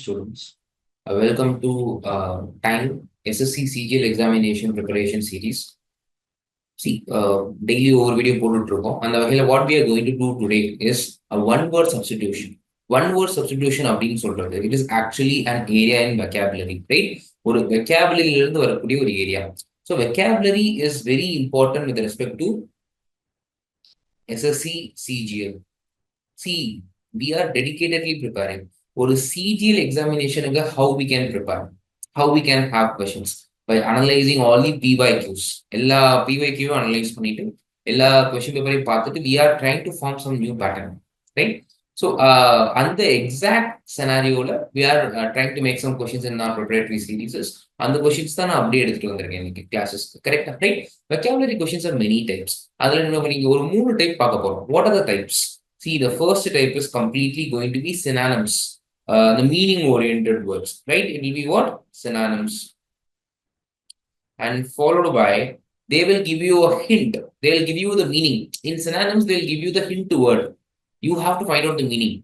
students. Welcome to Time SSC CGL Examination Preparation Series. See, daily over video and what we are going to do today is a one-word substitution. One-word substitution of being solved. It is actually an area in vocabulary, right? Or vocabulary area. So vocabulary is very important with respect to SSC CGL. See, we are dedicatedly preparing. For a CGL examination, how we can prepare, how we can have questions by analyzing all the PYQs. All PYQ analyze பண்ணிட்டு எல்லா question paper பார்த்துட்டு we are trying to form some new pattern, right? So, on the exact scenario, we are trying to make some questions in our preparatory series. And the questions தான் நான் அப்படியே எடுத்துட்டு வந்திருக்கேன் இன்னைக்கு கிளாஸஸ்க்கு கரெக்டா right vocabulary questions are many types. அதுல நம்ம நீங்க ஒரு மூணு டைப் பார்க்க போறோம். What are the types? See, the first type is completely going to be synonyms, the meaning-oriented words, right? It will be what? Synonyms. And followed by, they will give you a hint. They will give you the meaning. In synonyms, they will give you the hint word. You have to find out the meaning.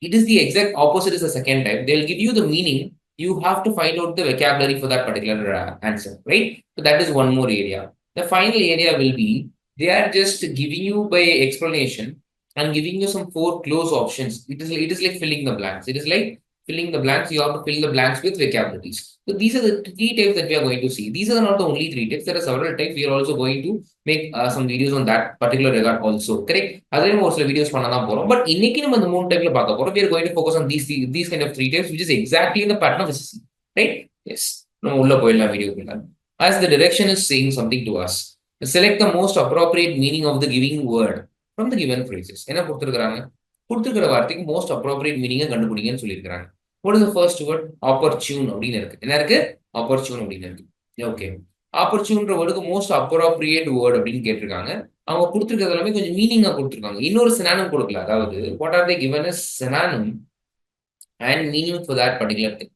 It is the exact opposite is the second type. They will give you the meaning. You have to find out the vocabulary for that particular answer, right? So that is one more area. The final area will be, they are just giving you by explanation and giving you some 4 close options. It is like filling the blanks. It is like filling the blanks. You have to fill the blanks with vocabularies. So these are the 3 types that we are going to see. These are not the only 3 types. There are several types. We are also going to make some videos on that particular regard also. Correct? Other most videos but in the type we are going to focus on these kind of 3 types, which is exactly in the pattern of SSC. Right? Yes. As the direction is saying something to us, select the most appropriate meaning of the giving word from the given phrases. என்ன கொடுத்திருக்காங்க? கொடுத்திருக்கிற வார்த்தைக்கு most appropriate meaning கண்டுபிடிங்கன்னு சொல்லியிருக்காங்க. What is the first word? Opportune அப்படின்னு இருக்கு. என்ன இருக்கு? Opportune அப்படின்னு இருக்கு. Okay. Opportuneன்ற வேர்டுக்கு most appropriate word அப்படின்னு கேட்டிருக்காங்க. அவங்க கொடுத்திருக்கிறது எல்லாமே கொஞ்சம் மீனிங்கா கொடுத்திருக்காங்க. இன்னொரு synonym கொடுக்கல. அதாவது what are they given as synonym and meaning for that particular thing.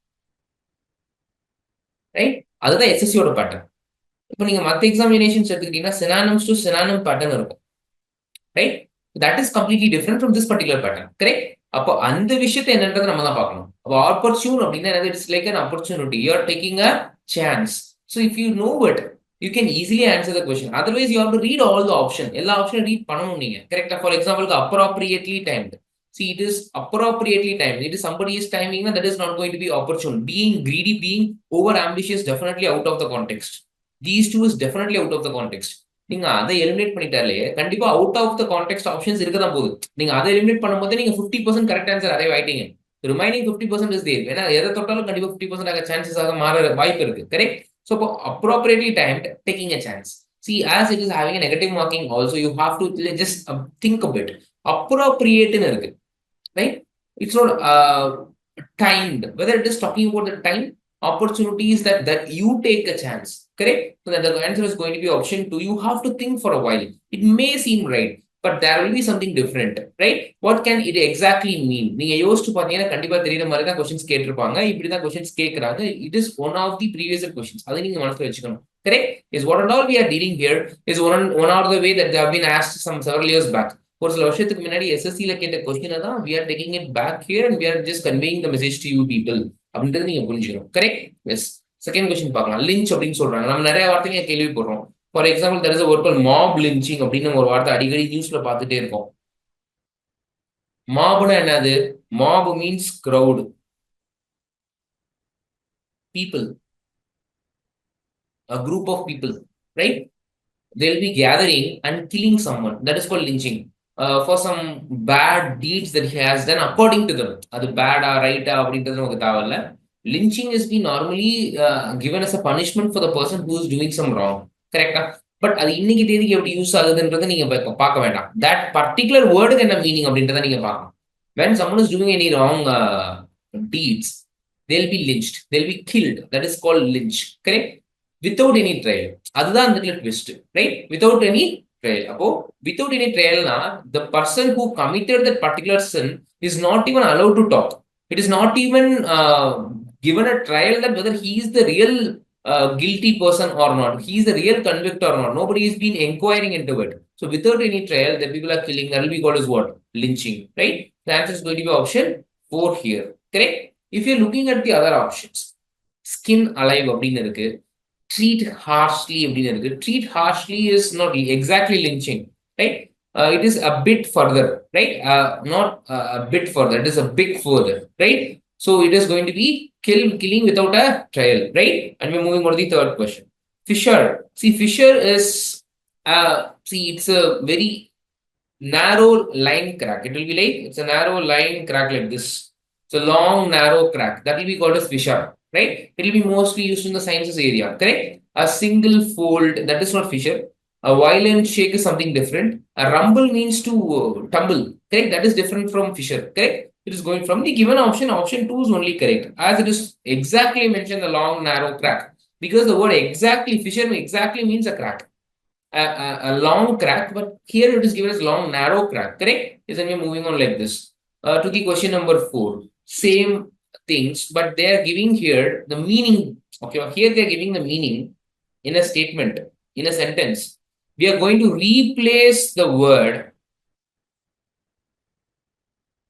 Right? அதுதான் SSC ஓட pattern. இப்போ நீங்க மத்த எக்ஸாமினேஷன்ஸ் எடுத்துக்கிட்டீங்கன்னா synonyms to synonym pattern இருக்கும். Right? That is completely different from this particular pattern. Correct? அப்போ அந்த விஷயத்தை என்னன்றதை நம்ம தான் பார்க்கணும். அப்போ opportune அப்படின்னா it's like an opportunity. You are taking a chance. So if you know it, you can easily answer the question. Otherwise, you have to read all the options. எல்லா ஆப்ஷனும் ரீட் பண்ணணும் நீங்க. Correct? For example, appropriately timed. See, it is appropriately timed. It is somebody is timing, that is not going to be opportune. Being greedy, being over ambitious, definitely out of the context. These two is definitely out of the context. நீங்க அதை eliminate பண்ணிட்டாலே கண்டிப்பா out of the context options இருக்க தான் போகுது. நீங்க அதை eliminate பண்ணும்போது நீங்க 50% கரெக்ட் ஆன்சர் அரைவ் ஆயிட்டீங்க. Remaining 50% is there. ஏன்னா எதை தொட்டாலும் கண்டிப்பா 50% ஆக சான்சஸ் ஆக மாற வாய்ப்பு இருக்கு. கரெக்ட்? ஸோ இப்போ appropriately timed, taking a chance. See, as it is having a negative marking also, you have to just think a bit. Appropriate ன்னு இருக்கு. Right? It's not timed. Whether it is talking about the time, opportunities that you take a chance. Correct? So that the answer is going to be option 2. You have to think for a while. It may seem right, but there will be something different. Right? What can it exactly mean? நீங்க யோசிச்சு பார்த்தீங்கன்னா கண்டிப்பா தெரியற மாதிரி தான் questions கேட்டிருப்பாங்க. இப்படி தான் क्वेश्चंस கேக்குறாங்க. It is one of the previous questions. அதை நீங்க மனசுல வச்சுக்கணும். Correct? Is what and all we are dealing here is one of the way that they have been asked several years back. ஒரு சில வருஷத்துக்கு முன்னாடி SSC ல கேட்ட क्वेश्चन தான் we are taking it back here and we are just conveying the message to you people. அப்படின்றது நீங்க புரிஞ்சுக்கணும். கரெக்ட்? எஸ். செகண்ட் क्वेश्चन பார்க்கலாம். லிஞ்ச் அப்படின்னு சொல்றாங்க. நம்ம நிறைய வார்த்தைங்க கேள்விப்படுறோம். For example there is a word called mob lynching அப்படின்னு ஒரு வார்த்தை அடிக்கடி நியூஸ்ல பார்த்துட்டே இருக்கோம். மாப்னா என்னது? mob means crowd, people, a group of people, right? They will be gathering and killing someone. That is called lynching. For some bad deeds that he has done according to them. அது பேடா ரைட்டா அப்படின்றது நமக்கு தேவையில்ல. Lynching is being normally given as a punishment for the person who is doing some wrong. கரெக்டா? But அது இன்னைக்கு தேதிக்கு எப்படி யூஸ் ஆகுதுன்றதை நீங்க பார்க்க வேண்டாம். That particular word என்ன மீனிங் அப்படின்றத நீங்க பார்க்கணும். When someone is doing any wrong deeds, they'll be lynched. They'll be killed. That is called lynch. Correct? Without any trial. அதுதான் அந்த twist. Right? Without any trial. அப்போ without any trial na, the person who committed that particular sin is not even allowed to talk. It is not even given a trial that whether he is the real guilty person or not. He is the real convict or not. Nobody is been inquiring into it. So without any trial, the people are killing. That will be called as what? Lynching. Right? The answer is going to be option 4 here. Correct? If you're looking at the other options, skin alive அப்படின்னு இருக்கு, treat harshly அப்படின்னு இருக்கு. Treat harshly is not exactly lynching, right? It is a bit further, right? Not a bit further, it is a bit further, right? So it is going to be killing without a trial, right? And we're moving on to the third question. Fisher. See, Fisher is, see, it's a very narrow line crack. It will be like, it's a narrow line crack like this. It's a long, narrow crack. That will be called as fissure, right? It will be mostly used in the sciences area, correct? A single fold, that is not fissure. A violent shake is something different. A rumble means to tumble, correct? That is different from fissure, correct? It is going from the given option. Option 2 is only correct, as it is exactly mentioned a long, narrow crack. Because the word exactly, fissure exactly means a crack. A long crack, but here it is given as long, narrow crack, correct? Is then we're moving on like this. To the question number 4. Same things, but they are giving here the meaning. Okay, here they are giving the meaning in a statement, in a sentence. We are going to replace the word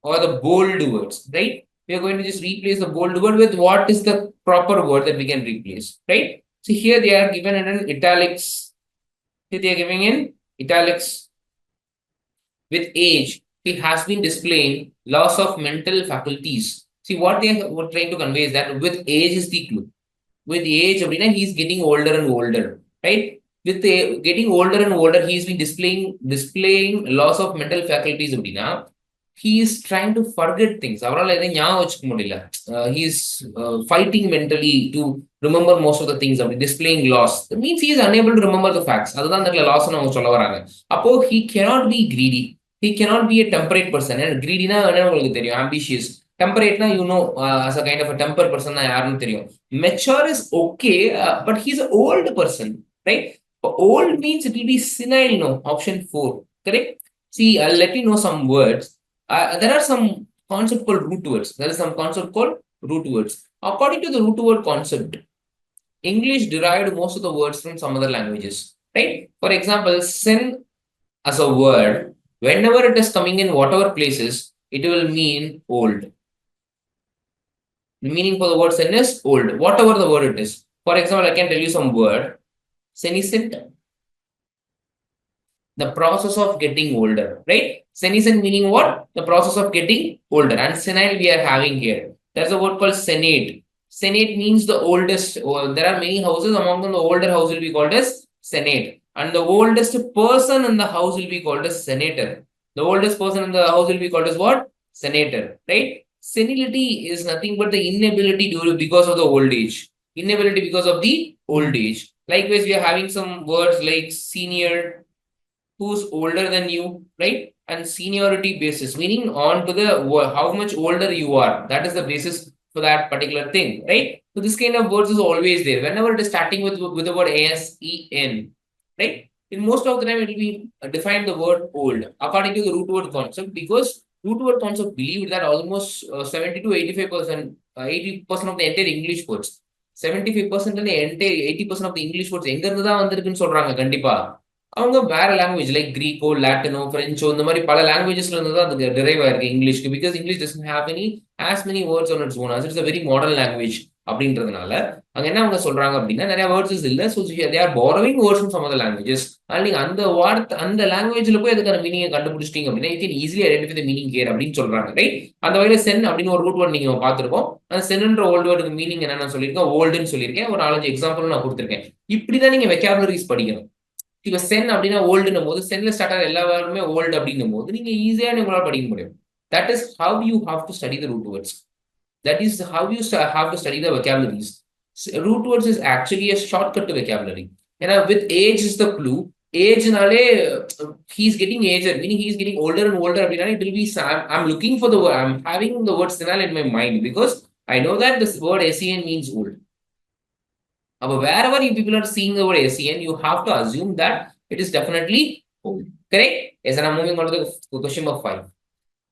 or the bold words, right? We are going to just replace the bold word with what is the proper word that we can replace, right? So here they are given in italics. Here they are giving in italics. With age, he has been displaying loss of mental faculties. See, what they were trying to convey is that with age is the clue. With age, he is getting older and older, right? With getting older and older, he has been displaying loss of mental faculties. He is trying to forget things. He is fighting mentally to remember most of the things. Displaying loss. That means he is unable to remember the facts. Loss. He cannot be greedy. He cannot be a temperate person. And greedy na ambitious. Temperate na, as a kind of a temper person na mature is okay, but he's an old person, right? Old means it will be senile, option 4, correct? See, I'll let you know some words. There are some concept called root words. There is some concept called root words. According to the root word concept, English derived most of the words from some other languages, right? For example, sin as a word, whenever it is coming in whatever places, it will mean old. The meaning for the word sin is old, whatever the word it is. For example, I can tell you some word, senescent, the process of getting older, right? Senescent meaning what? The process of getting older. And senile we are having here. There's a word called senate. Senate means the oldest. There are many houses. Among them, the older house will be called as senate. And the oldest person in the house will be called as senator. The oldest person in the house will be called as what? Senator, right? Senility is nothing but the inability because of the old age. Inability because of the old age. Likewise, we are having some words like senior, who's older than you, right? And seniority basis, meaning on to the how much older you are. That is the basis for that particular thing, right? So this kind of words is always there. Whenever it is starting with the word ASEN, right? In most of the time, it will be defined the word old according to the root word concept, because root word concept believed that almost 70 to 85%, 80% of the entire English words, 75% of the entire 80% of the English words எங்க இருந்து தான் வந்திருக்குன்னு சொல்றாங்க கண்டிப்பா. அவங்க வேற language like கிரீக்கோ, லாட்டினோ, பிரெஞ்சோ, இந்த மாதிரி பல லாங்குவேஜஸ்ல இருந்து தான் அதுக்கு டிரைவ் ஆயிருக்கு இங்கிலீஷ்க்கு. Because English doesn't have any as many words on its own, as it's a very modern language அப்படின்றதுனால அங்க என்ன அவங்க சொல்றாங்க அப்படின்னா நிறைய வேர்ட்ஸ் இல்ல. So they are borrowing words from some other languages. அதனால நீங்க அந்த வார்த்தை அந்த லாங்குவேஜ்ல போய் அதுக்கான மீனிங்கை கண்டுபிடிச்சிட்டீங்க அப்படின்னா you can easily identify the meaning here அப்படின்னு சொல்றாங்க, ரைட்? அந்த வகையில சென் அப்படின்னு ஒரு ரூட் வேர்ட் நீங்க பார்த்திருக்கோம். அந்த சென்ன்ற ஓல்டு வேர்டுக்கு மீனிங் என்னன்னு சொல்லியிருக்கேன், ஓல்டுன்னு சொல்லியிருக்கேன். ஒரு 4-5 எக்ஸாம்பிள் நான் கொடுத்துருக்கேன். இப்படிதான் நீங்க வெக்காபுலரிஸ் படிக்கணும். இப்போ சென் அப்படின்னா ஓல்டுன்னும் போது சென்ல ஸ்டார்ட் ஆகிற எல்லா வேர்டுமே ஓல்டு அப்படின்னும் போது நீங்க ஈஸியா உங்களால் படிக்க முடியும். That is how you have to study the root words. That is how you have to study the vocabularies. Root words is actually a shortcut to vocabulary. And with age is the clue. Age nale, he's getting aged, meaning he's getting older and older. It will be, I'm looking for the word, I'm having the word senile in my mind because I know that this word SEN means old. But wherever you people are seeing the word SEN, you have to assume that it is definitely old. Correct? Yes, and I'm moving on to the question number 5.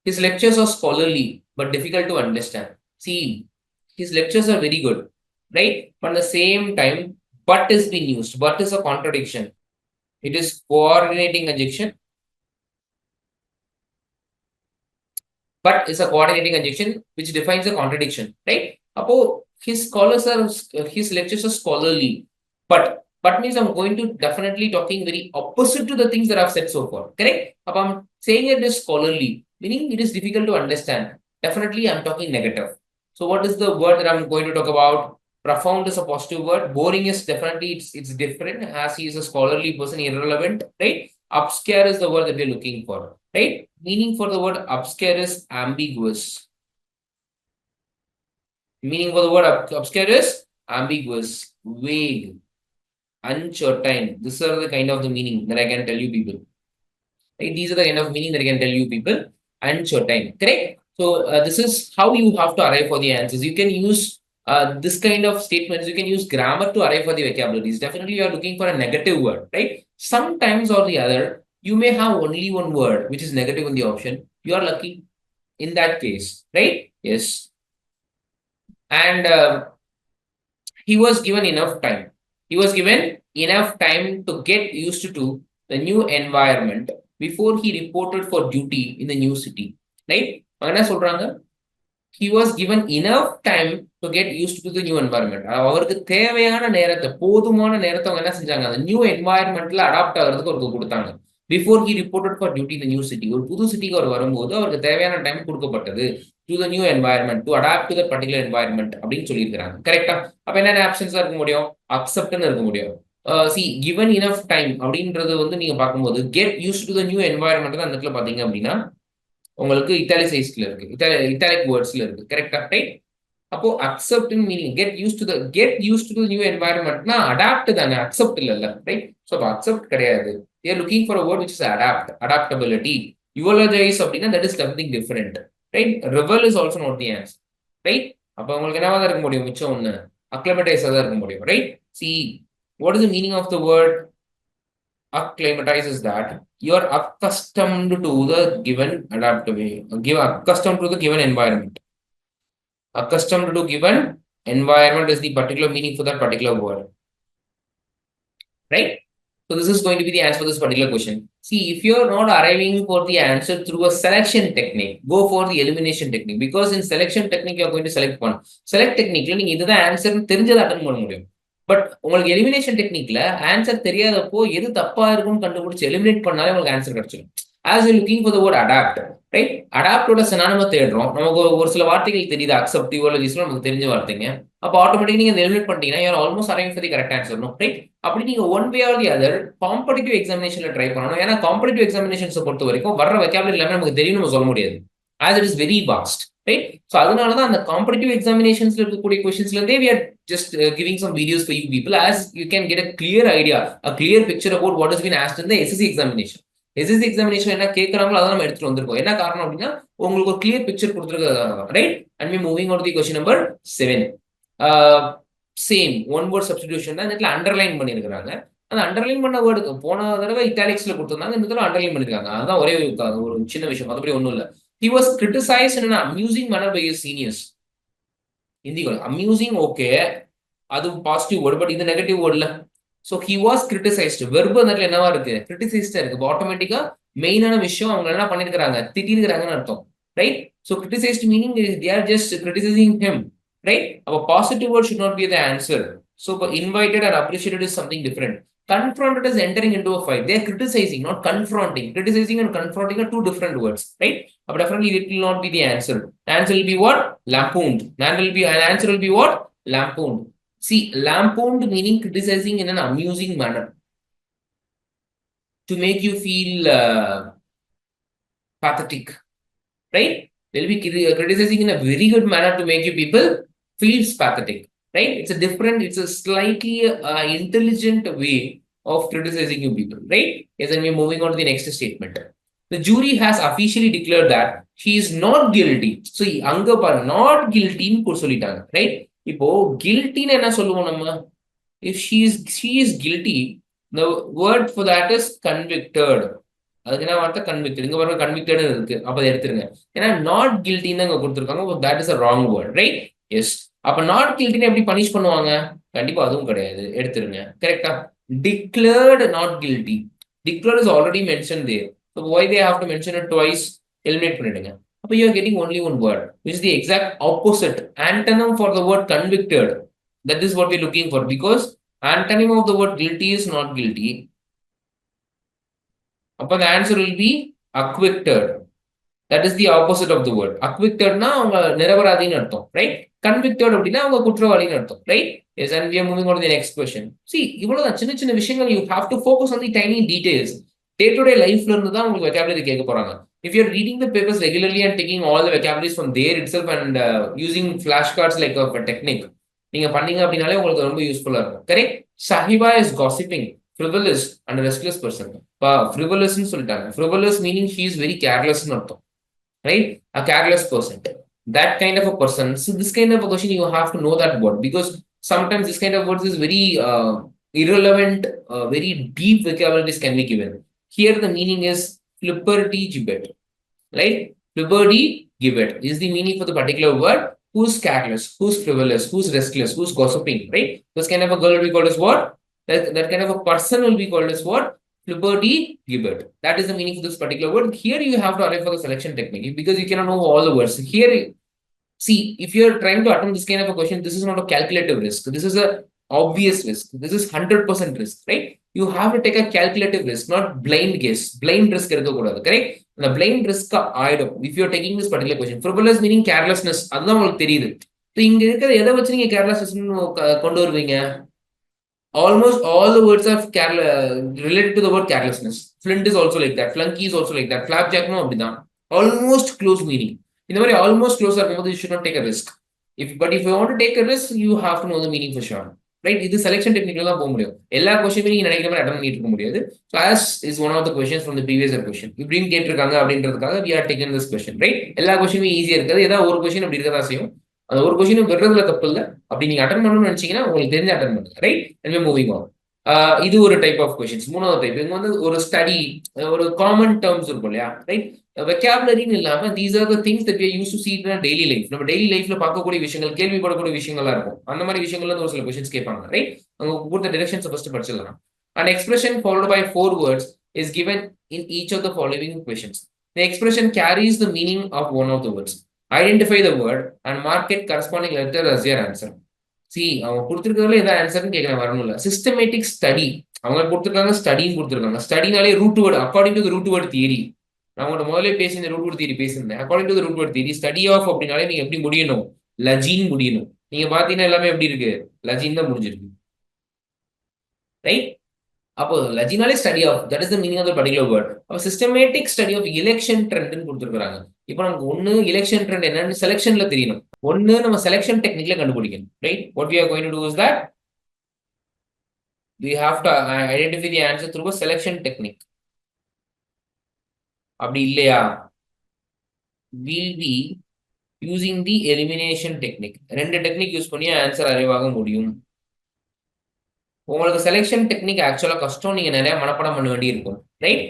His lectures are scholarly but difficult to understand. See, his lectures are very good, right? But at the same time, but is being used. But is a contradiction. It is coordinating adjunction. but is a coordinating conjunction which defines a contradiction, right? Appo his scholars are his lectures are scholarly, but means I'm going to definitely talking very opposite to the things that I've said so far, correct? Appo I'm saying it is scholarly, meaning it is difficult to understand. Definitely I'm talking negative. So what is the word that I'm going to talk about? Profound is a positive word. Boring is definitely it's different, as he is a scholarly person, irrelevant, right? Obscure is the word that we're looking for, right? Meaning for the word obscure is ambiguous. Meaning for the word obscure is ambiguous, vague, uncertain. These are the kind of the meaning that I can tell you people. Right? These are the kind of meaning that I can tell you people. Uncertain, correct? So this is how you have to arrive for the answers. You can use this kind of statements. You can use grammar to arrive for the vocabularies. Definitely, you are looking for a negative word, right? Sometimes or the other, you may have only one word which is negative in the option. You are lucky in that case, right? Yes. And he was given enough time. He was given enough time to get used to the new environment before he reported for duty in the new city, right? என்ன சொல்றாங்க? He was given enough time to get used to the new environment. அவருக்கு தேவையான நேரத்தை, போதுமான நேரத்தை அவங்க என்ன செஞ்சாங்க? அந்த நியூ என்வாயர்மெண்ட்ல அடாப்ட் ஆகிறதுக்கு அவருக்கு கொடுத்தாங்க. Before he reported for duty இந்த நியூ சிட்டி. ஒரு புது சிட்டிக்கு அவர் வரும்போது அவருக்கு தேவையான டைம் கொடுக்கப்பட்டது to the new environment, to adapt to the particular environment அப்படின்னு சொல்லியிருக்காங்க. கரெக்டா? அப்ப என்னென்ன ஆப்ஷன்ஸா இருக்க முடியும்? அக்செப்ட்னு இருக்க முடியும். சி கிவன் இனஃப் டைம் அப்படின்றது வந்து நீங்க பார்க்கும்போது get used to the new environment தான் அந்த இடத்துல பாத்தீங்க அப்படின்னா உங்களுக்கு இட்டாலிசைஸ்ல இருக்கு, இட்டாலிக் வேர்ட்ஸ்ல இருக்கு. கரெக்டா? ரைட். அப்போ accept meaning get used to new என்வாயர்மெண்ட்னா அடாப்ட் தானே, அக்செப்ட் இல்ல, ரைட்? ஸோ அக்செப்ட் கிடையாது. They are looking for a word which is adaptability. Eulogize அப்படின்னா that is something different, right? Revel is also not the answer, right? அப்ப உங்களுக்கு என்னவா இருக்க முடியும்? மிச்சம் ஒண்ணு acclimatize தான் இருக்க முடியும், right? See, what is the meaning of the word acclimatize? Is that you are accustomed to the given accustomed to the given environment. Accustomed to given environment is the particular meaning for that particular word, right? So this is going to be the answer for this particular question. See, if you are not arriving for the answer through a selection technique, go for the elimination technique. Because in selection technique, you are going to select one. Select technique, you will answer தெரிஞ்சத attend பண்ண முடியும். But உங்களுக்கு elimination டெக்னிக்ல answer தெரியாதப்போ எது தப்பா இருக்கும்னு கண்டுபிடிச்சு eliminate பண்ணாலே உங்களுக்கு ஆன்சர் கிடைச்சிடும். As you're looking for the word adapt, right? Adaptோட சினானிம தேடுறோம். நமக்கு ஒரு சில வார்த்தைகள் தெரியுது, அக்செப்ட், யூலோஜிஸ்ல நமக்கு தெரிஞ்ச வார்த்தைங்க. அப்ப ஆட்டோமேட்டிக்கா நீங்க எலிமினேட் பண்ணிட்டீங்கன்னா you're almost arriving for the correct answer, no? Right? அப்படி நீங்க one way or the other competitive எக்ஸாமினேஷன்ல ட்ரை பண்ணணும். ஏன்னா காம்படிட்டிவ் எக்ஸாமினேஷன்ஸை பொறுத்த வரைக்கும் வர்ற வெக்காபுலரி எல்லாமே நமக்கு தெரியும் நம்ம சொல்ல முடியாது. As it is very vast, right? So அதனாலதான் அந்த காம்படிட்டிவ் எக்ஸாமினேஷன்ஸ்ல இருக்கக்கூடிய क्वेश्चंसல இருந்தே we are just giving some videos for you people, as you can get a clear idea, a clear picture about what has been asked in the SSC examination. SSC examination என்ன கேக்குறாங்களோ அத நம்ம எடுத்துட்டு வந்திருக்கோம். என்ன காரணம் அப்படின்னா உங்களுக்கு ஒரு clear picture கொடுத்திருக்காங்க, right? And we moving on to the question number 7. Same one word substitution தான் இதுல அண்டர்லைன் பண்ணிருக்காங்க. அந்த அண்டர்லைன் பண்ண வேர்டுக்கு போன தடவை இட்டாலிக்ஸ்ல கொடுத்திருந்தாங்க, இந்த தடவை அண்டர்லைன் பண்ணிருக்காங்க. அதான் ஒரே ஒரு சின்ன விஷயம், மற்றபடி ஒண்ணும் இல்ல. He was criticized in an amusing manner by his seniors. ஹிந்தில அம்யூசிங் ஓகே, அது பாசிட்டிவ் வேர்ட், பட் இது நெகட்டிவ் வேர்ட்ல. So he was criticized. Verb அந்த இடத்துல என்னவா இருக்கு? கிரிட்டிசைஸ்டா இருக்கு. ஆட்டோமேட்டிக்கா மெயினான விஷயம் அவங்க என்ன பண்ணிருக்காங்க? திட்டிருக்காங்கன்னு அர்த்தம், right? So criticized meaning they are just criticizing him, right? Our positive word should not be the answer. So invited or appreciated is something different. Confronted is entering into a fight. They are criticizing, not confronting. Criticizing and confronting are two different words, right? But definitely it will not be the answer. Answer will be what? Lampooned. Answer will be what? Lampooned. See, lampooned meaning criticizing in an amusing manner to make you feel pathetic, right? They'll be criticizing in a very good manner to make you people feels pathetic, right? It's a slightly intelligent way of criticizing you people, right? Yes, and we're moving on to the next statement. The jury has officially declared that she is not guilty. So, anga par not guilty nu solliட்டாங்க, right? இப்போ guilty ன்னு என்ன சொல்லுவோம் நம்ம? If she is guilty, the word for that is convicted. அதுக்கு என்ன வார்த்தை? Convicted. இங்க பாருங்க கன்விக்டட் இருக்கு, அப்ப அதை எடுத்துருங்க. ஏன்னா நாட் கில்ட்டின்னு அங்க கொடுத்துருக்காங்க, that is a wrong word, right? Yes. அப்ப நாட் கில்ட்டின்னு எப்படி பனிஷ் பண்ணுவாங்க? கண்டிப்பா அதுவும் கிடையாது, எடுத்துருங்க. கரெக்டா? Declared not guilty. Declared is already mention there. So why they have to mention it twice? Eliminate பண்ணிடுங்க. you are getting only one word, which is the exact opposite antonym for the word convicted. That is what we're looking for, because antonym of the word guilty is not guilty. Upon the answer will be acquitted. That is the opposite of the word. Acquitted na avanga nirabaradhi nu artham, right? Convicted அப்படினா அவங்க குற்றவாளி nu artham, right? Yes, and we are moving on to the next question. See, இவ்வளவு சின்ன சின்ன விஷயங்கள் you have to focus on the tiny details. Day to day லைஃப்ல இருந்து தான் உங்களுக்கு vocabulary கேட்க போறாங்க. If you are reading the papers regularly and taking all the vocabularies from there itself and using flashcards like a technique, நீங்க பண்ணீங்க அப்படினாலே உங்களுக்கு ரொம்ப யூஸ்ஃபுல்லா இருக்கும். Correct? Sahiba is gossiping, frivolous and a restless person. Frivolous னு சொல்லிட்டாங்க. Frivolous meaning she is very careless னு அர்த்தம். Right? A careless person. That kind of a person. So this kind of a question you have to know that word, because sometimes this kind of words is very irrelevant, very deep vocabularies can be given. Here the meaning is flipperty gibbet. Right? Flipperty gibbet is the meaning for the particular word. Who's careless, who's frivolous, who's restless, who's gossiping, right? This kind of a girl will be called as what? That kind of a person will be called as what? Flipperty gibbet. That is the meaning of this particular word. Here you have to arrive for the selection technique, because you cannot know all the words. Here, see, if you are trying to attempt this kind of a question, this is not a calculative risk. This is a obvious risk. This is 100% risk, right? You have to take a calculative risk, not blind guess. Blind risk irukkodadu, correct? The blind risk ஆயிடும் if you are taking this particular question. Frivolous meaning carelessness. அதுதான் உங்களுக்கு தெரியுது. So இங்க இருக்கிற எதை வச்சு நீங்க carelessness கொண்டு வருவீங்க? Almost all the words are related to the word carelessness. Flint is also like that. Flunky is also like that. Flapjack no அப்படிதான். Almost close meaning. இந்த மாதிரி almost close இருக்கும்போது you should not take a risk. But if you want to take a risk, you have to know the meaning for sure. Right? இது selection டெக்னிக்ல தான் போக முடியும். எல்லா क्वेश्चनமே நீங்க நினைக்கிற மாதிரி அட்டெண்ட் பண்ணிட்டு இருக்க முடியாது. So as is one of the questions from the previous year question. இப்படின்னு கேட்டிருக்காங்க அப்படின்றதுக்காக we are taking this question, right? எல்லா क्वेश्चनமே ஈஸியா இருக்காது. ஏதாவது ஒரு क्वेश्चन அப்படி இருக்கதா செய்யும். அந்த ஒரு क्वेश्चन விடுறதுல தப்பு இல்ல. அப்படி நீங்க அட்டெண்ட் பண்ணணும்னு நினைச்சீங்கன்னா உங்களுக்கு தெரிஞ்ச அட்டெண்ட் பண்ணுங்க, right? And we are moving on. இது ஒரு டைப் ஆஃப் क्वेश्चंस. மூணாவது டைப் இங்க வந்து ஒரு ஸ்டடி, ஒரு காமன் டேர்ம்ஸ் இருக்கும் இல்லையா, ரைட்? வெக்காபுலரின்னு இல்லாம these are the things that we are used to see in our daily life. நம்ம டெய்லி லைஃப்ல பார்க்கக்கூடிய விஷயங்கள், கேள்விப்படக்கூடிய விஷயங்களா இருக்கும். அந்த மாதிரி விஷயங்கள்ல இருந்து ஒரு சில क्वेश्चंस கேட்பாங்க, ரைட்? அங்க கொடுத்த டைரக்ஷன்ஸ் ஃபர்ஸ்ட் படிச்சிடலாம். An expression followed by 4 words is given in each of the following questions. The expression carries the meaning of one of the words. Identify the word and mark it corresponding letter as your answer. See, அவங்க கொடுத்துருக்கிறதுல எதாவது ஆன்சர்னு கேட்கலாம், வரணும்ல. Systematic study அவங்க கொடுத்துருக்காங்க, ஸ்டடின்னு கொடுத்துருக்காங்க. ஸ்டடினாலே root word, according to the root word theory. நான் உங்கள்கிட்ட முதல்ல பேசி ரூட் வேர்டு தியரி பேசியிருந்தேன். According to the root word theory, study of அப்படின்னாலே நீங்க எப்படி முடியணும்? லஜின் முடியணும். நீங்க பாத்தீங்கன்னா எல்லாமே எப்படி இருக்கு? லஜின் தான் முடிஞ்சிருக்கு, ரைட்? அப்போ லஜினாலே study of, that is the meaning of the particular word. அப்போ சிஸ்டமேட்டிக் ஸ்டடி ஆஃப் எலெக்ஷன் ட்ரெண்ட்னு கொடுத்துருக்காங்க. இப்போ நமக்கு ஒன்னு எலெக்ஷன் ட்ரெண்ட் என்னன்னு செலக்ஷன்ல தெரியணும், ஒன்னு நம்ம செலக்ஷன் டெக்னிக்ல கண்டுபிடிக்கணும், right? What we are going to do is that we have to identify the answer through a selection technique. அப்படி இல்லையா we'll be using the elimination technique. ரெண்டு டெக்னிக் யூஸ் பண்ணி ஆன்சர் அரைவ் ஆக முடியும். உங்களுக்கு செலெக்ஷன் டெக்னிக் ஆக்சுவலா கஷ்டம், நீங்க நிறைய மனப்பாடம் பண்ண வேண்டி இருக்கும், ரைட்?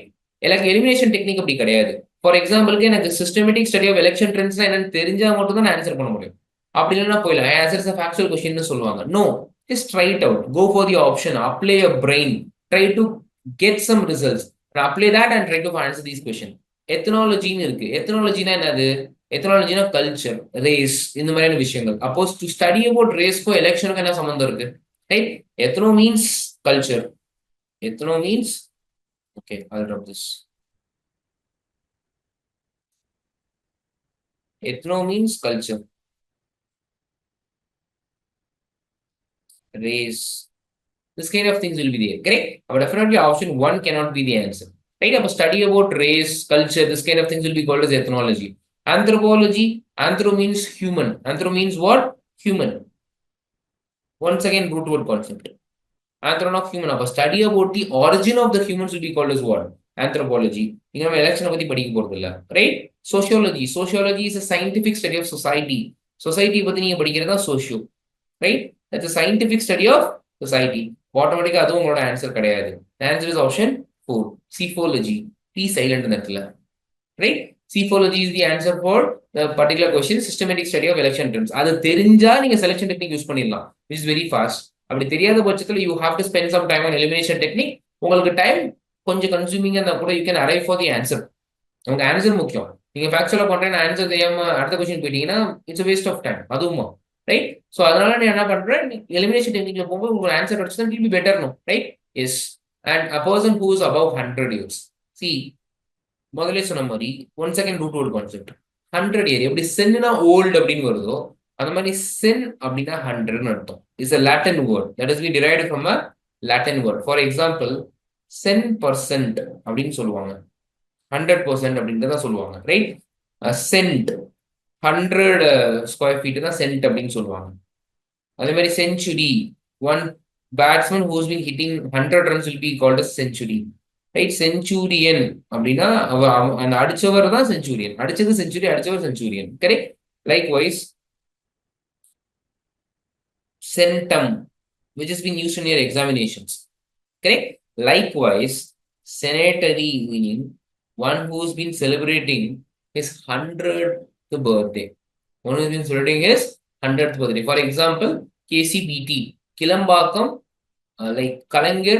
எனக்கு எலிமினேஷன் டெக்னிக் அப்படி கிடையாது. ஃபார் எக்ஸாம்பிளுக்கு எனக்கு சிஸ்டமேட்டிக் ஸ்டடி ஆஃப் எலெக்ஷன் ட்ரெண்ட்ஸ்னா என்னன்னு தெரிஞ்சா மட்டும் தான் ஆன்சர் பண்ண முடியும். அப்படி இல்லைன்னா போயிடலாம், ஆன்சர்ஸ் ஆஃப் ஆக்சுவல் கொஸ்டின் சொல்லுவாங்க. No, just try it out, go for the option, apply your brain, try to get some results, apply that and try to answer these question. எத்தனாலஜின்னு இருக்கு. எத்தனாலஜினா என்னது? எத்தனாலஜினா கல்ச்சர், ரேஸ், இந்த மாதிரியான விஷயங்கள். Oppose to study about ரேஸ்க்கும் எலெக்ஷனுக்கும் என்ன சம்பந்தம் இருக்கு, right? Ethno means culture. Ethno means, okay, I'll drop this. Ethno means culture, race. This kind of things will be there, correct? But definitely option 1 cannot be the answer, right? About study about race, culture, this kind of things will be called as ethnology. Anthropology, anthro means human. Anthro means what? Human. Once again, root word concept. Anthro of human. About study about the origin of the humans will be called as what? Anthropology. You know, election பத்தி படிக்க போறது இல்ல, right? Sociology. Sociology is a scientific study of society. Society பத்தி நீங்க படிக்கிறதா socio, right? That's a scientific study of society. Automatically அதுவும் உங்களோட answer கிடையாது. The answer is option 4. Psephology. P silent இடத்துல, right? Psephology is the answer for the particular question, systematic study of election trends. அது தெரிஞ்சா நீங்க selection technique use பண்ணிடலாம், which is very fast. அப்படி தெரியாத பட்சத்துல you have to spend some time on elimination technique. உங்களுக்கு time கொஞ்சம் கன்சூமிங்கா இருந்தா கூட you can arrive for the answer. உங்களுக்கு ஆன்சர் முக்கியம். நீங்க ஃபேக்சுவலா பண்றேன் ஆன்சர் தெரியாம அடுத்த கொஸ்டின் போயிட்டீங்கன்னா இட்ஸ் வேஸ்ட் ஆஃப் டைம் அதுவுமா, ரைட்? ஸோ அதனால நீ என்ன பண்ற, எலிமினேஷன் டெக்னிக்ல போகும்போது உங்களுக்கு ஆன்சர் கிடைச்சா will be better, no, right? Yes. And a person who is above 100 years, see முதல்ல சொன்ன மாதிரி 1 second root word concept. 100 year எப்படி சென்னா ஓல்டு அப்படின்னு வருதோ அந்த மாதிரி சென் அப்படின்னா 100ன்னு அர்த்தம். Is a Latin word that is we derived from a Latin word. For example, cent அப்படின்னு சொல்லுவாங்க, 100% அப்படின்றத சொல்லுவாங்க, ரைட்? சென்ட் 100 ஸ்கொயர் ஃபீட் தான் சென்ட் அப்படின்னு சொல்லுவாங்க. அதே மாதிரி century, one batsman who's been hitting 100 runs will be called as century, right? Centurion அப்படின்னா அந்த அடிச்சவர் தான் செஞ்சுரியன், அடிச்சது செஞ்சுரி, அடிச்சவர் centurion, correct? Likewise centum, which has been used in your examinations, correct? Likewise, centenary meaning one who's been celebrating his 100th birthday. One who's been celebrating his 100th birthday. For example, KCBT, Kilambakam, like Kalangir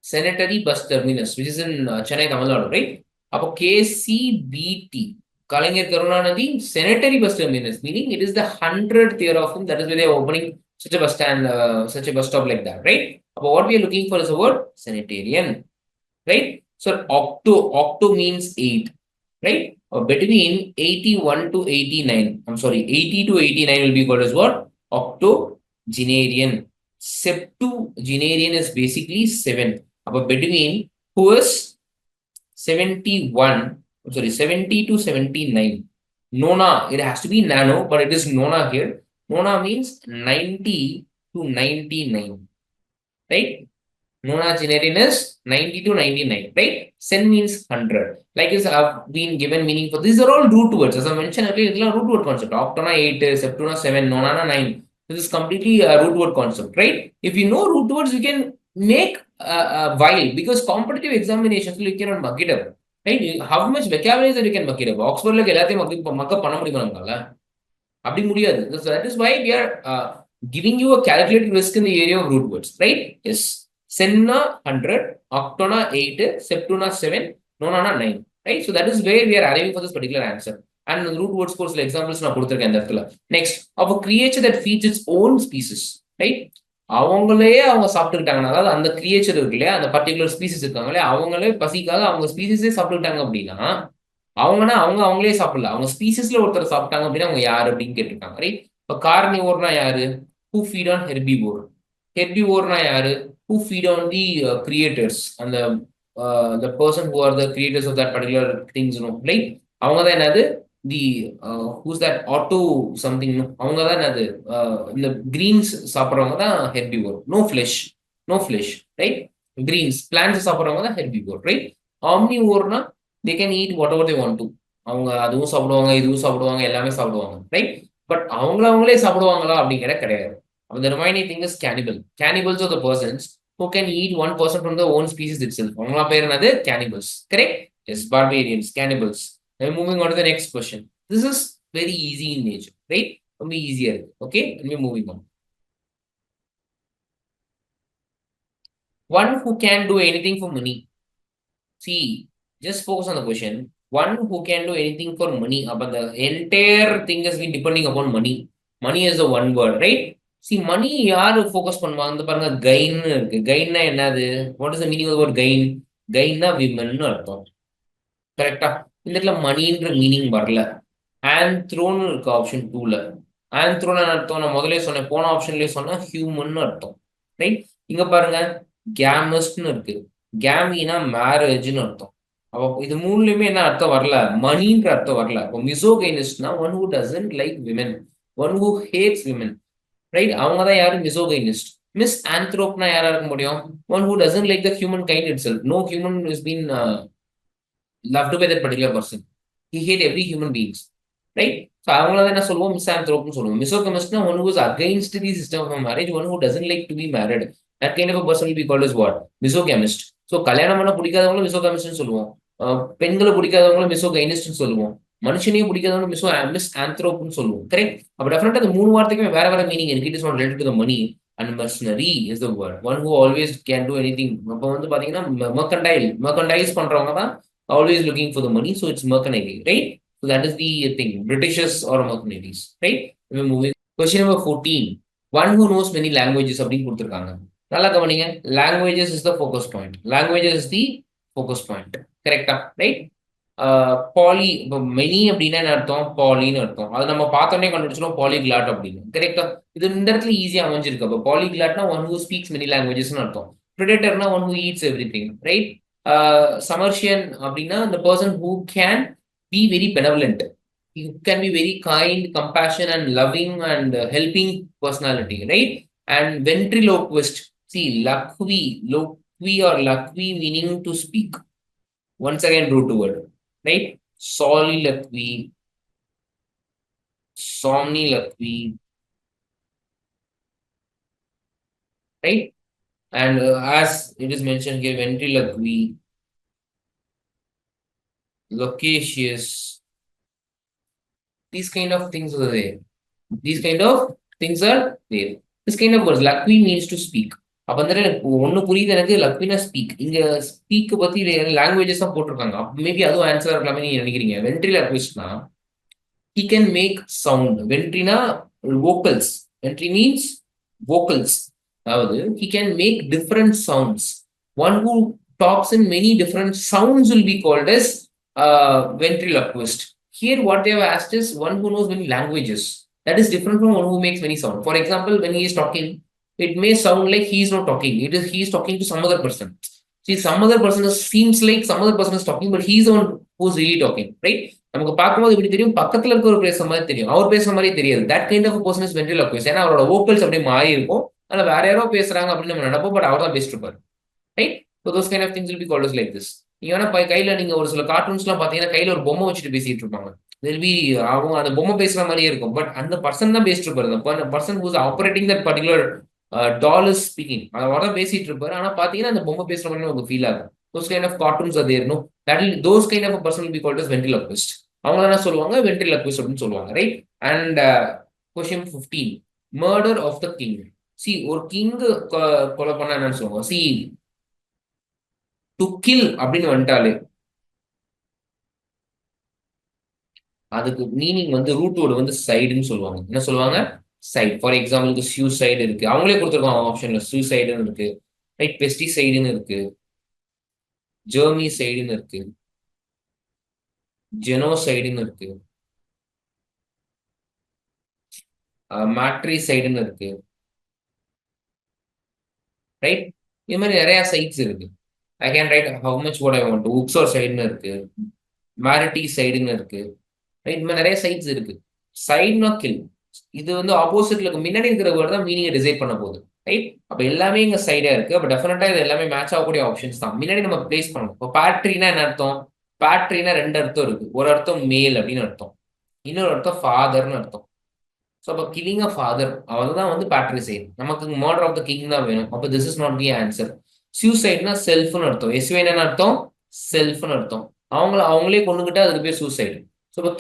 Sanitary Bus Terminus, which is in Chennai, Tamil Nadu, right? Appo KCBT, Kalangir Karunanidhi Sanitary Bus Terminus, meaning it is the 100th year of him. That is why they are opening such a bus stand, such a bus stop like that, right? But what we are looking for is the word sanitarian, right? So octo means 8, right? Between 81 to 89, I'm sorry, 80 to 89 will be called as what? Octogenarian. Septuagenarian is basically 7. But between who is 71, I'm sorry, 70 to 79. Nona, it has to be nano, but it is nona here. Nona means 90 to 99, right? Nonagenarian is 90 to 99, right? Sen means 100. Like this, I've been given meaning for these are all root words. As I mentioned earlier, it's a root word concept. Octona 8, Septuna 7, Nonana 9. This is completely a root word concept, right? If you know root words, you can make a while, because competitive examinations you cannot muck it up, right? How much vocabulary that you can muck it up? Oxford like எல்லாத்தையும் muck up பண்ண முடியுமாங்கல? அப்படி முடியாது. So that is why we are giving you a calculated risk in the area of root words, right? Yes. Senna 100, Octona 8, Septuna 7, Nonana 9, right? So that is where we are arriving for this particular answer. And the root words course examples na கொடுத்திருக்கேன் இந்த இடத்துல. Next, of a creature that feeds its own species, right? அவங்களே அவங்க சாப்பிட்டுக்கிட்டாங்கன்னா, அதாவது அந்த creature இருக்கு இல்லையா, அந்த பர்டிகுலர் ஸ்பீசிஸ் இருக்காங்களே, அவங்களே பசிக்காக அவங்க ஸ்பீசிஸே சாப்பிட்டுக்கிட்டாங்க அப்படின்னா, அவங்கன்னா அவங்களே சாப்பிடல, அவங்க ஸ்பீசிஸ்ல ஒருத்தர் சாப்பிட்டாங்க அப்படின்னா அவங்க யாரு அப்படின்னு கேட்டிருக்காங்க, ரைட்? இப்போ கார்னிவோர்னா யாரு? Who feed on herbivore. ஹெர்பிவோர்னா யாரு? Who feed on the creators and the person who are the creators of that particular things, you know, right? அவங்க தான் என்னது, the who's that auto something, அவங்க தான் என்னது, இந்த greens சாப்பிட்றவங்க தான் herbivore. no flesh, right? Greens plants சாப்பிட்றவங்க தான் herbivore, right? Omnivorena they can eat whatever they want to. அவங்க அதுவும் சாப்பிடுவாங்க, இதுவும் சாப்பிடுவாங்க, எல்லாமே சாப்பிடுவாங்க, ரைட்? பட் அவங்களே சாப்பிடுவாங்களா அப்படிங்கிற கிடையாது. The remaining thing is cannibal. Cannibals are the persons who can eat one person from their own species itself. அவங்களா பேர் என்னது? Cannibals. Correct? Yes, barbarians, cannibals. Then moving on to the next question. This is very easy in nature, right? ரொம்ப easier. Okay? Let me moving on. One who can do anything for money. See, just focus on the question. One who can do anything for money. But the entire thing has been depending upon money. Money is the one word, right? See, money யாரு focus பண்ணுவாங்க? இந்த பாருங்க, கைன்னு இருக்கு. கைன்னா என்னது? What is the meaning of gyne? கைன்னா விமன்னு அர்த்தம், கரெக்டா? இந்த இடத்துல மணின்ற மீனிங் வரல. ஆந்த்ரோன்னு இருக்கு ஆப்ஷன் 2ல. ஆந்த்ரோன்னு அர்த்தம் நான் முதலே சொன்னேன், போன ஆப்ஷன்லேயே சொன்னேன், ஹியூமன் அர்த்தம், ரைட்? இங்க பாருங்க, கேமஸ்ட்னு இருக்கு. கேமினா மேரேஜ்னு அர்த்தம். அப்போ இது மூணுலயுமே என்ன அர்த்தம் வரல? மணின்ற அர்த்தம் வரல. இப்போ மிசோகைனிஸ்ட்னா one who doesn't like women, one who hates women, right? அவங்க தான் யாரு? மிசோகைனிஸ்ட். மிஸ் ஆந்த்ரோப்னா யாரா இருக்க முடியும்? One who doesn't like the human kind itself. No human is been loved by that particular person. He hate every human beings, right? So அவங்கள தான் என்ன சொல்லுவோம்? மிஸ் ஆந்த்ரோப்னு சொல்லுவோம். மிசோகமிஸ்ட்னா one who is against the system of marriage, one who doesn't like to be married. That kind of a person will be called as what? Misogynist. So கல்யாணம் பண்ண பிடிக்காதவங்களும் மிசோகமிஸ்ட்னு சொல்லுவோம். பெண்களை பிடிக்காதவங்களும் மிசோகைனிஸ்ட்னு சொல்லுவோம். மனுஷனையும் பிடிக்காதவங்க மிஸ் ஆந்த்ரோப்னு சொல்லுவோம், கரெக்ட்? அப்ப டெஃபினட்டா அந்த மூணு வார்த்தைக்குமே வேற வேற மீனிங் இருக்கு. It is not related to the money. And mercenary is the word. One who always can do anything. அப்ப வந்து பாத்தீங்கன்னா மெர்கண்டைஸ் பண்றவங்க தான் always looking for the money, so it's mercenary, right? So that is the thing. Britishers or mercenaries, right? We're moving. Question number 14. One who knows many languages அப்படின்னு கொடுத்துருக்காங்க. நல்லா கவனிங்க. Languages is the focus point. Languages is the focus point. கரெக்டா? Right? Poly இப்போ many அப்படின்னா என்ன அர்த்தம்? பாலின்னு அர்த்தம். அது நம்ம பார்த்தோன்னே கண்டுபிடிச்சிடும் பாலிகிளாட் அப்படின்னு. கரெக்டா? இது இந்த இடத்துல ஈஸியா அமைஞ்சிருக்கு. அப்போ பாலிகிளாட்னா ஒன் ஹூ ஸ்பீக்ஸ் மெனி லாங்குவேஜஸ்னு அர்த்தம். ப்ரிடேட்டர்னா one who eats everything, right? Submersion அப்படின்னா the person who can be very benevolent. He can be very kind, compassionate and loving and helping personality, right? And ventriloquist, see, lakvi, lokvi or lakvi meaning to speak. Once again, root word, right? Solilakvi, somnilakvi, right? And as it is mentioned here, ventriloquy, loquacious, these kind of things are there. These kind of things are there. This kind of words, lakvi means to speak. அப்ப அந்த ஒண்ணு புரியுது எனக்கு, லக்வினா speak. இங்க speak பத்தி languages தான் போட்டிருக்காங்க. Maybe அதுவும் ஆன்சரா இருக்கலாமே நீங்க நினைக்கிறீங்க. வென்ட்ரிலாக்விஸ்ட்னா he can make sound. வென்ட்ரினா vocals. Ventri means vocals. அதாவது he can make different sounds. One who talks in many different sounds will be called as ventriloquist. Here what they have asked is one who knows many languages. That is different from one who makes many sound. For example, when he is talking, it may sound like he is not talking. It is he is talking to some other person. See, some other person seems like some other person is talking, but he is the one who is really talking, right? நமக்கு பார்க்கும்போது இப்படி தெரியும், பக்கத்துல இருக்க ஒரு பேசுற மாதிரி தெரியும், அவர் பேசுற மாதிரி தெரியாது. That kind of a person is ventriloquist. ஏன்னா அவரோட vocals அப்படியே மாறி இருக்கும். அதனால வேற யாரோ பேசுறாங்க அப்படின்னு நம்ம நினைப்போம், பட் அவர் தான் பேசிட்டு இருப்பாரு, right? So those kind of things will be called as like this. நீங்க வேணா கையில நீங்க ஒரு சில கார்ட்டூன்ஸ் எல்லாம் பாத்தீங்கன்னா கையில ஒரு பொம்மை வச்சுட்டு பேசிட்டு இருப்பாங்க. அவங்க அந்த பொம்மை பேசுற மாதிரியே இருக்கும், பட் அந்த பர்சன் தான் பேசிட்டு இருப்பாரு. Person who's operating that particular doll is speaking. அதை தான் பேசிட்டு இருப்பாரு. ஆனா பாத்தீங்கன்னா அந்த பொம்மை பேசுற மாதிரி உங்களுக்கு ஃபீல் ஆகும். Those kind of cartoons are there, no? Those kind of a person will be called as ventriloquist. அவங்க என்ன சொல்லுவாங்க? ventriloquist அப்படின்னு சொல்லுவாங்க, right? And question 15, murder of the king. See, ஒரு கிங் கொலை பண்ணா என்னன்னு சொல்லுவாங்க? See, to kill அப்படின்னு வந்துட்டாலே அதுக்கு மீனிங் வந்து ரூட் வேர்டு வந்து சைடுன்னு சொல்லுவாங்க. என்ன சொல்லுவாங்க? சைடு. ஃபார் எக்ஸாம்பிளுக்கு சூசைடு இருக்கு, அவங்களே கொடுத்துருக்காங்க ஆப்ஷன்ல. சூசைடுன்னு இருக்கு, ரைட்? பெஸ்டிசைடுன்னு இருக்கு, ஜெர்மிசைடுன்னு இருக்கு, ஜெனோசைடுன்னு இருக்கு, மேட்ரிசைடுன்னு இருக்கு, ரைட்? இது மாதிரி நிறைய சைட்ஸ் இருக்கு. I can write how much what I want. உக்ஸோர் சைடுன்னு இருக்கு, மேரிட்டி சைடுன்னு இருக்கு, ரைட்? இந்த மாதிரி நிறைய சைட்ஸ் இருக்கு. சைடுனா கில். இது வந்து ஆப்போசிட்ல முன்னாடி இருக்கிற வேர்டு தான் மீனிங்கை டிசைட் பண்ண போகுது, ரைட்? அப்ப எல்லாமே இங்க சைடா இருக்கு. அப்ப டெஃபினட்டா இது எல்லாமே மேட்ச் ஆகக்கூடிய ஆப்ஷன்ஸ் தான். முன்னாடி நம்ம பிளேஸ் பண்ணணும். இப்போ பேட்ரினா என்ன அர்த்தம்? பேட்ரினா ரெண்டு அர்த்தம் இருக்கு. ஒரு அர்த்தம் மேல் அப்படின்னு அர்த்தம், இன்னொரு அர்த்தம் ஃபாதர்னு அர்த்தம். ஸோ அப்போ கில்லிங் ஆஃப் ஃபாதர், அவர் தான் வந்து பேட்ரிசைட். நமக்கு மர்டர் ஆஃப் த கிங் தான் வேணும். அப்போ this is not the answer. சூசைட்னா செல்ஃப்னு அர்த்தம். எஸ்வேன் என்ன அர்த்தம்? செல்ஃப்னு அர்த்தம். அவங்களே கொண்டுகிட்டா அதுக்கு பேர் சூசைடு. ஸோ இப்போ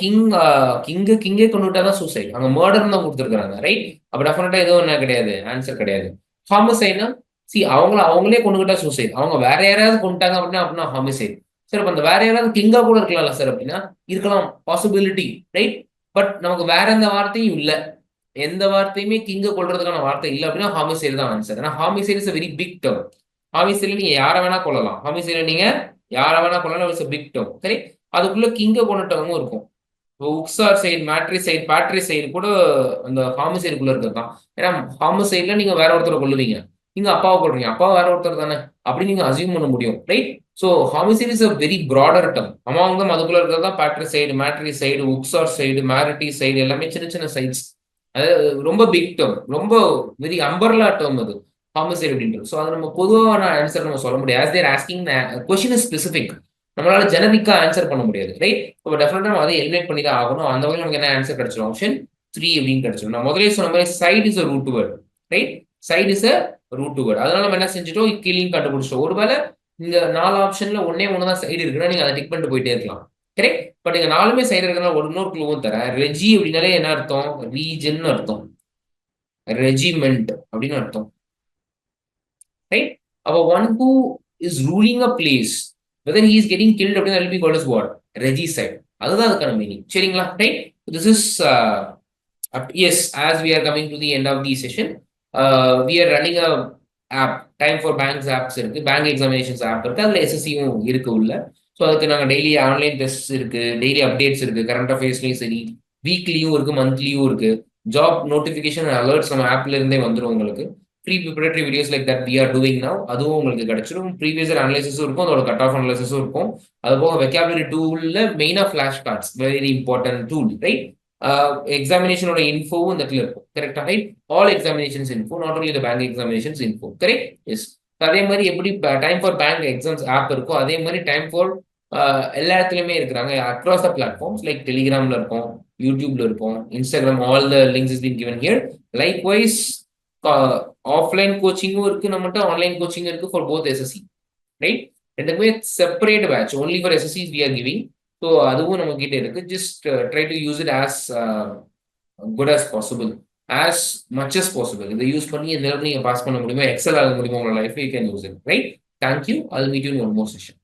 கிங்கே கொண்டுகிட்டா தான் சூசைட். அங்கே மர்டர் தான் கொடுத்துருக்காங்க, ரைட்? அப்போ டெஃபினட்டா எதுவும் என்ன கிடையாது, ஆன்சர் கிடையாது. ஹாமிசைட்னா சி அவங்களே கொண்டுகிட்டா சூசைட். அவங்க வேற யாராவது கொண்டுட்டாங்க அப்படின்னா ஹாமிசைட். சார் அப்போ அந்த வேற யாராவது கிங்கா கூட இருக்கலாம்ல சார் அப்படின்னா இருக்கலாம், பாசிபிலிட்டி, ரைட்? பட் நமக்கு வேற எந்த வார்த்தையும் இல்லை. எந்த வார்த்தையுமே கிங்க கொள்றதுக்கான வார்த்தை இல்லை அப்படின்னா ஹாமிசைடு தான் ஆன்சர். ஏன்னா homicide is a very big term. ஹாமிசைடுல நீங்க யாரை வேணா கொள்ளலாம். ஹாமிசைடுல நீங்க யாரை வேணா கொள்ளலாம். இட்ஸ் a big term, சரி? அதுக்குள்ள கிங்க கொண்டுட்டவங்க இருக்கும். உக்ஸார் சைடு, மேட்ரிசைடு, பேட்ரிசைடு கூட அந்த ஹாமிசைடுக்குள்ள இருக்கிறது தான். ஏன்னா ஹாமிசைடுல நீங்க வேற ஒருத்தரை கொள்ளுவீங்க, நீங்க அப்பாவை கொள்றீங்க, அப்பா வேற ஒருத்தர் தானே, அப்படி நீங்க அசியூம் பண்ண முடியும், ரைட்? So homicide is a very broader term. Among them அதுக்குள்ள இருக்கிறது தான் பேட்ரிசைடு, மேட்ரிசைடு, உக்ஸார் சைடு, மேரிட்டி சைடு, எல்லாமே சின்ன சின்ன சைட்ஸ். அது ரொம்ப பிக் டேர்ம், ரொம்ப வெரி அம்பர்லா டேர்ம் அது ஹாமிசைடு அப்படின்றது. ஸோ அது நம்ம பொதுவான ஆன்சர் நம்ம சொல்ல முடியாது. As they're asking question is specific, நம்மளால ஜெனரிக்கா ஆன்சர் பண்ண முடியாது, ரைட்? இப்போ டெஃபினட்டா நம்ம அதை எலிமினேட் பண்ணி தான் ஆகணும். அந்த வகையில் நமக்கு என்ன ஆன்சர் கிடைச்சிடும்? ஆப்ஷன் 3 அப்படின்னு கிடைச்சிடும். நான் முதலே சொன்ன மாதிரி side is a root word, right? Side is a root word. அதனால நம்ம என்ன செஞ்சுட்டோம்? கில்லிங் கண்டுபிடிச்சிட்டோம். ஒருவேளை இந்த 4 ஆப்ஷன்ல ஒன்னே தான் சைடு இருக்குன்னா நீங்க அதை டிக் பண்ணிட்டு போயிட்டே இருக்கலாம், கரெக்ட்? பட் இங்க 4மே சைடு இருக்கிறதுனால இன்னொரு க்ளூவும் தரேன். ரெஜி அப்படின்னாலே என்ன அர்த்தம்? ரீஜன் அர்த்தம், ரெஜிமெண்ட் அப்படின்னு அர்த்தம், ரைட்? அப்போ one who is ruling a place, whether he is getting killed அப்படின்னா that will be called as what? Regicide. அதுதான் அதுக்கான மீனிங். சரிங்களா? Right. This is yes, as we are coming to the end of the session, we are running a app, time for banks apps இருக்கு, bank examinations app இருக்கு, அதுல SSCயும் இருக்கு உள்ள. So அதுக்கு நாங்கள் டெய்லி ஆன்லைன் டெஸ்ட் இருக்கு, daily updates இருக்கு, current அஃபேர்ஸ்லையும் சரி, வீக்லியும் இருக்கு, மந்த்லியும் இருக்கு, ஜாப் நோட்டிஃபிகேஷன் அலர்ட்ஸ் நம்ம ஆப்ல இருந்தே வந்துடும் உங்களுக்கு. Pre preparatory videos like that we are doing now, அதுவும் உங்களுக்கு கிடைச்சிடும். ப்ரீவியஸ் அனலைசிஸும் இருக்கும், அதோட கட் ஆஃப் அனலைசிஸும் இருக்கும். அது போக வெக்காபுலரி டூல்ல மெயினாக flash cards, very important tool, right? எக்ஸாமினேஷனோட இன்ஃபோவும் இந்த இடத்துல இருக்கும், கரெக்டா? Right? All examinations info, not only the bank examinations info, correct? Yes. அதே மாதிரி எப்படி time for bank exams app இருக்கோ, அதே மாதிரி டைம் ஃபார் எல்லா இடத்துலையுமே இருக்கிறாங்க, அக்ராஸ் த பிளாட்ஃபார்ம்ஸ் லைக் டெலிகிராம்ல இருக்கும், யூடியூப்ல இருக்கும், Instagram, all the links is been given here. Likewise offline கோச்சிங்கும் இருக்கு நம்மகிட்ட, ஆன்லைன் கோச்சிங் இருக்கு ஃபார் போத் எஸ்எஸ்சி, ரைட்? ரெண்டுமே separate batch, only for SSC we are giving. So அதுவும் நம்ம கிட்ட இருக்கு. Just try to use it as good as possible, as much as possible. இதை யூஸ் பண்ணி எந்த அளவுக்கு நீங்க பாஸ் பண்ண முடியுமோ, எக்ஸல் ஆக முடியுமோ உங்களோட life, you can use it, right? Thank you. I will meet you in one more session.